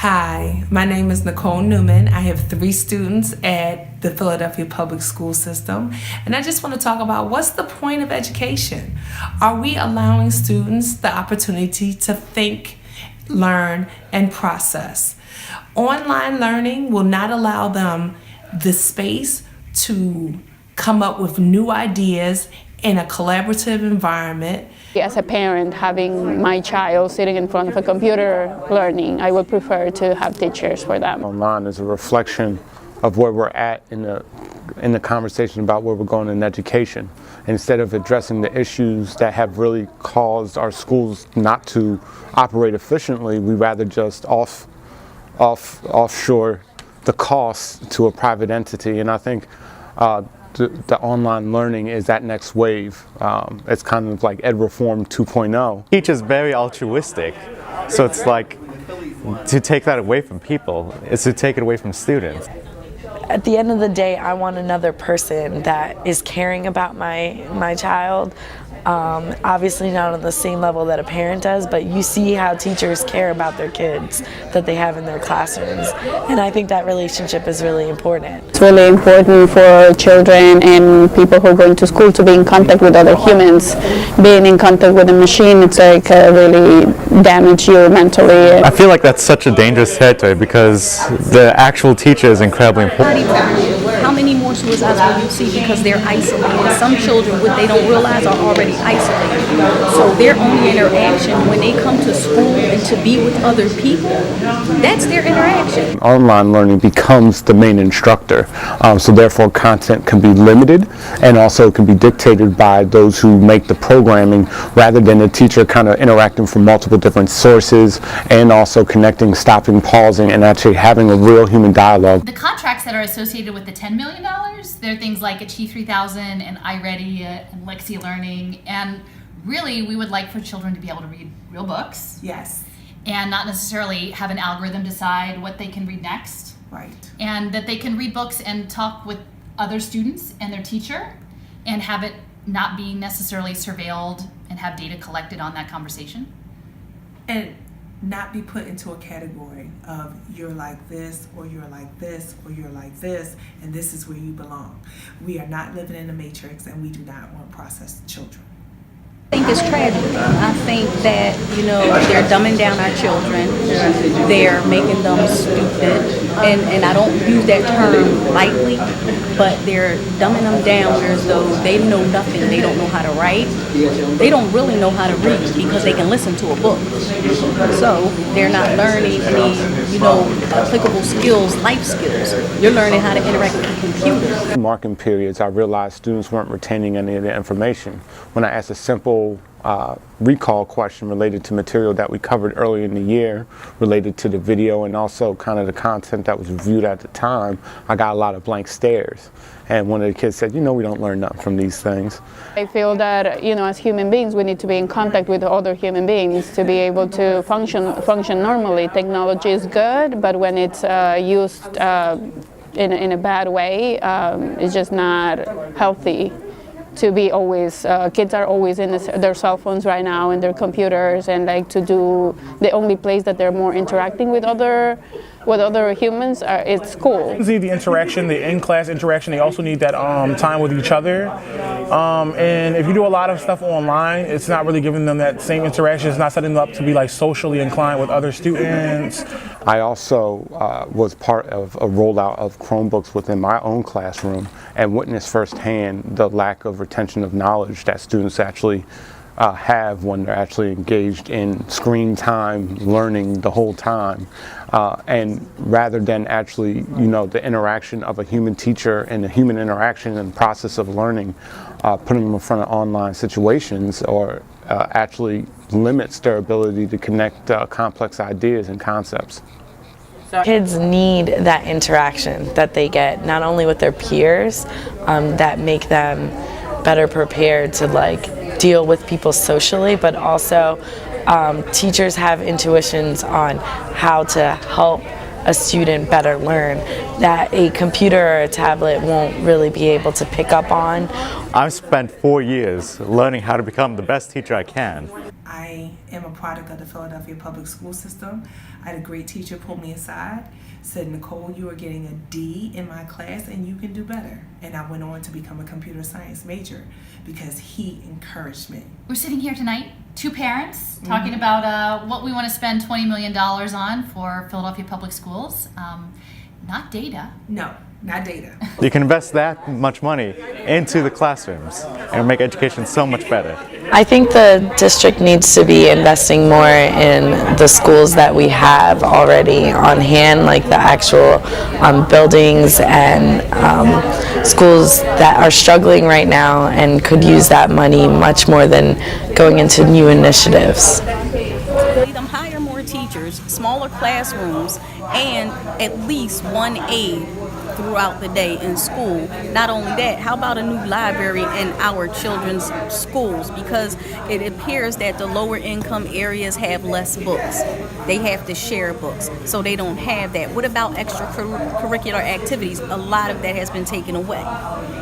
Hi, my name is Nicole Newman. I have 3 students at the Philadelphia Public School System, and I just want to talk about what's the point of education? Are we allowing students the opportunity to think, learn, and process? Online learning will not allow them the space to come up with new ideas in a collaborative environment. As a parent, having my child sitting in front of a computer learning, I would prefer to have teachers for them. Online is a reflection of where we're at in the conversation about where we're going in education. Instead of addressing the issues that have really caused our schools not to operate efficiently, we rather just offshore the costs to a private entity. And I think the online learning is that next wave. It's kind of like Ed Reform 2.0. Teach is very altruistic, so it's like to take that away from people is to take it away from students. At the end of the day, I want another person that is caring about my child. Obviously not on the same level that a parent does, but you see how teachers care about their kids that they have in their classrooms. And I think that relationship is really important. It's really important for children and people who are going to school to be in contact with other humans. Being in contact with a machine, it's like really damage you mentally. I feel like that's such a dangerous territory because the actual teacher is incredibly important. How many more suicides will you see because they're isolated? Some children, what they don't realize, are already isolated. So their only interaction when they come to school and to be with other people, that's their interaction. Online learning becomes the main instructor, so therefore content can be limited and also can be dictated by those who make the programming rather than the teacher kind of interacting from multiple different sources and also connecting, stopping, pausing, and actually having a real human dialogue. The contracts that are associated with the $10 million, they're things like Achieve 3000 and iReady and Lexi Learning. And really, we would like for children to be able to read real books. Yes. And not necessarily have an algorithm decide what they can read next. Right. And that they can read books and talk with other students and their teacher and have it not be necessarily surveilled and have data collected on that conversation. And not be put into a category of you're like this or you're like this or you're like this and this is where you belong. We are not living in a matrix and we do not want processed children. I think it's tragic. I think that, they're dumbing down our children. They're making them stupid. And I don't use that term lightly, but they're dumbing them down as though they know nothing. They don't know how to write. They don't really know how to read because they can listen to a book. So they're not learning any, applicable skills, life skills. You're learning how to interact with the computer. Marking periods, I realized students weren't retaining any of the information. When I asked a simple recall question related to material that we covered earlier in the year, related to the video and also kind of the content that was reviewed at the time, I got a lot of blank stares. And one of the kids said, we don't learn nothing from these things. I feel that, as human beings, we need to be in contact with other human beings to be able to function normally. Technology is good, but when it's used in a bad way, it's just not healthy. To be always, kids are always in their cell phones right now and their computers, and like to do the only place that they're more interacting with other humans is school. They need the interaction, the in-class interaction. They also need that time with each other. And if you do a lot of stuff online, it's not really giving them that same interaction. It's not setting them up to be like socially inclined with other students. I also was part of a rollout of Chromebooks within my own classroom and witnessed firsthand the lack of retention of knowledge that students actually have when they're actually engaged in screen time, learning the whole time. And rather than actually, the interaction of a human teacher and the human interaction and process of learning, putting them in front of online situations or actually limits their ability to connect complex ideas and concepts. Kids need that interaction that they get, not only with their peers, that make them better prepared to deal with people socially, but also teachers have intuitions on how to help a student better learn that a computer or a tablet won't really be able to pick up on. I've spent 4 years learning how to become the best teacher I can. I am a product of the Philadelphia public school system. I had a great teacher pull me aside, said, Nicole, you are getting a D in my class and you can do better. And I went on to become a computer science major because he encouraged me. We're sitting here tonight, two parents, talking about what we want to spend $20 million on for Philadelphia Public Schools. Not data. No, not data. You can invest that much money into the classrooms and make education so much better. I think the district needs to be investing more in the schools that we have already on hand, like the actual buildings and schools that are struggling right now and could use that money much more than going into new initiatives. Them hire more teachers, smaller classrooms, and at least one aide throughout the day in school. Not only that, how about a new library in our children's schools? Because it appears that the lower income areas have less books. They have to share books, so they don't have that. What about extracurricular activities? A lot of that has been taken away.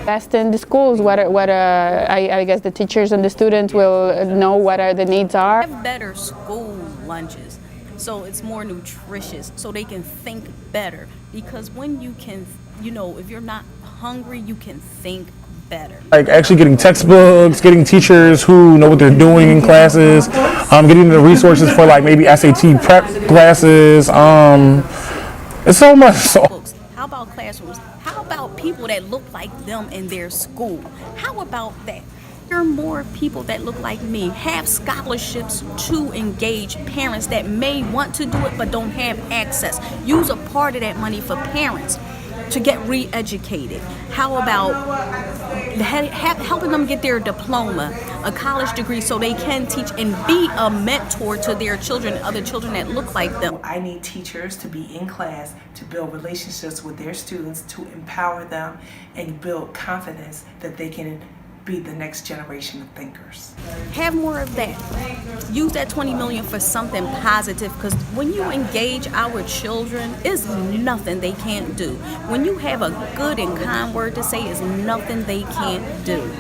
Best in the schools, I guess the teachers and the students will know what the needs are. Have better school lunches, so it's more nutritious, so they can think better. Because when you can, if you're not hungry, you can think better. Like actually getting textbooks, getting teachers who know what they're doing in classes, getting the resources for like maybe SAT prep classes. It's so much. How about classrooms? How about people that look like them in their school? How about that? There are more people that look like me, have scholarships to engage parents that may want to do it but don't have access. Use a part of that money for parents to get re-educated. How about helping them get their diploma, a college degree, so they can teach and be a mentor to their children, other children that look like them. I need teachers to be in class to build relationships with their students, to empower them and build confidence that they can be the next generation of thinkers. Have more of that. Use that $20 million for something positive, because when you engage our children, it's nothing they can't do. When you have a good and kind word to say, it's nothing they can't do.